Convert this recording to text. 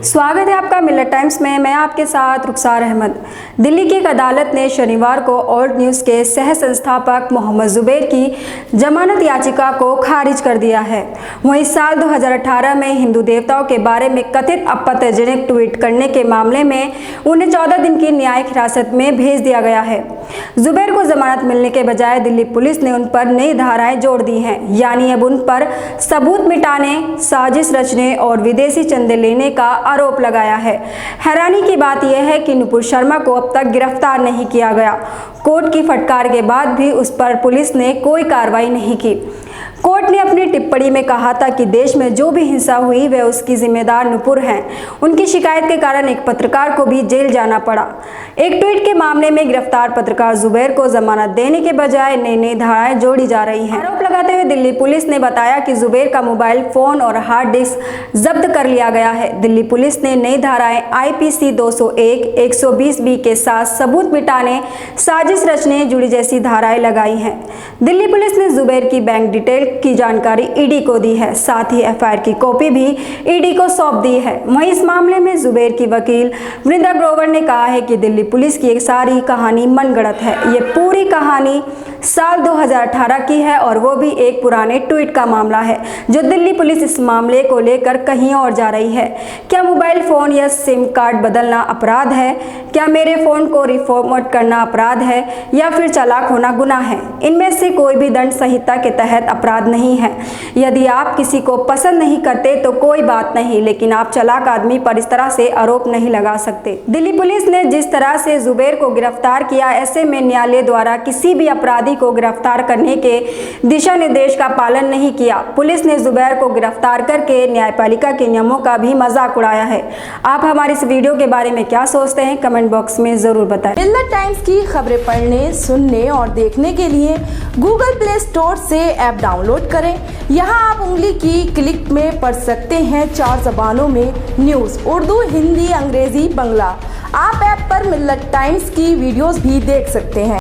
स्वागत है आपका मिलत टाइम्स में। मैं आपके साथ रुखसार अहमद। दिल्ली की एक अदालत ने शनिवार को ऑल्ट न्यूज़ के सह संस्थापक मोहम्मद जुबैर की जमानत याचिका को खारिज कर दिया है। वहीं साल 2018 में हिंदू देवताओं के बारे में कथित आपत्तिजनक ट्वीट करने के मामले में उन्हें 14 दिन की न्यायिक हिरासत में भेज दिया गया है। जुबैर को जमानत मिलने के बजाय दिल्ली पुलिस ने उन पर नई धाराएं जोड़ दी हैं, यानी अब उन पर सबूत मिटाने, साजिश रचने और विदेशी चंदे लेने का आरोप लगाया है। हैरानी की बात यह है कि नुपुर शर्मा को अब तक गिरफ्तार नहीं किया गया। कोर्ट की फटकार के बाद भी उस पर पुलिस ने कोई कार्रवाई नहीं की। कोर्ट ने अपनी टिप्पणी में कहा था कि देश में जो भी हिंसा हुई वह उसकी जिम्मेदार नुपुर हैं। उनकी शिकायत के कारण एक पत्रकार को भी जेल जाना पड़ा। एक ट्वीट के मामले में गिरफ्तार पत्रकार जुबैर को जमानत देने के बजाय नई धाराएं जोड़ी जा रही हैं। आरोप लगाते हुए दिल्ली पुलिस ने बताया कि जुबैर का मोबाइल फोन और हार्ड डिस्क जब्त कर लिया गया है। दिल्ली पुलिस ने नई धाराएं IPC 201, 120B के साथ सबूत मिटाने, साजिश रचने जुड़ी जैसी धाराएं लगाई हैं। दिल्ली पुलिस ने जुबैर की बैंक डिटेल की जानकारी ईडी को दी है, साथ ही FIR की कॉपी भी ईडी को सौंप दी है। वहीं इस मामले में जुबैर की वकील वृंदा ग्रोवर ने कहा है कि दिल्ली पुलिस की एक सारी कहानी मनगढ़ंत है। ये पूरी कहानी साल 2018 की है और वो भी एक पुराने ट्वीट का मामला है, जो दिल्ली पुलिस इस मामले को लेकर कहीं और जा रही है। क्या मोबाइल फोन या सिम कार्ड बदलना अपराध है? क्या मेरे फोन को रिफॉर्मेट करना अपराध है या फिर चालाक होना गुनाह है? इनमें से कोई भी दंड संहिता के तहत अपराध नहीं है। यदि आप किसी को पसंद नहीं करते तो कोई बात नहीं, लेकिन आप चालाक आदमी पर इस तरह से आरोप नहीं लगा सकते। दिल्ली पुलिस ने जिस तरह से जुबैर को गिरफ्तार किया, ऐसे में न्यायालय द्वारा किसी भी अपराधी को गिरफ्तार करने के दिशा निर्देश का पालन नहीं किया। पुलिस ने जुबैर को गिरफ्तार करके न्यायपालिका के नियमों का भी मजाक उड़ाया है। आप हमारी इस वीडियो के बारे में क्या सोचते हैं, कमेंट बॉक्स में जरूर बताएं। मिलत टाइम्स की खबरें पढ़ने, सुनने और देखने के लिए गूगल प्ले स्टोर से ऐप डाउनलोड करें। यहाँ आप उंगली की क्लिक में पढ़ सकते हैं 4 ज़बानों में न्यूज़, उर्दू, हिंदी, अंग्रेजी, बंगला। आप ऐप पर मिलत टाइम्स की वीडियोस भी देख सकते हैं।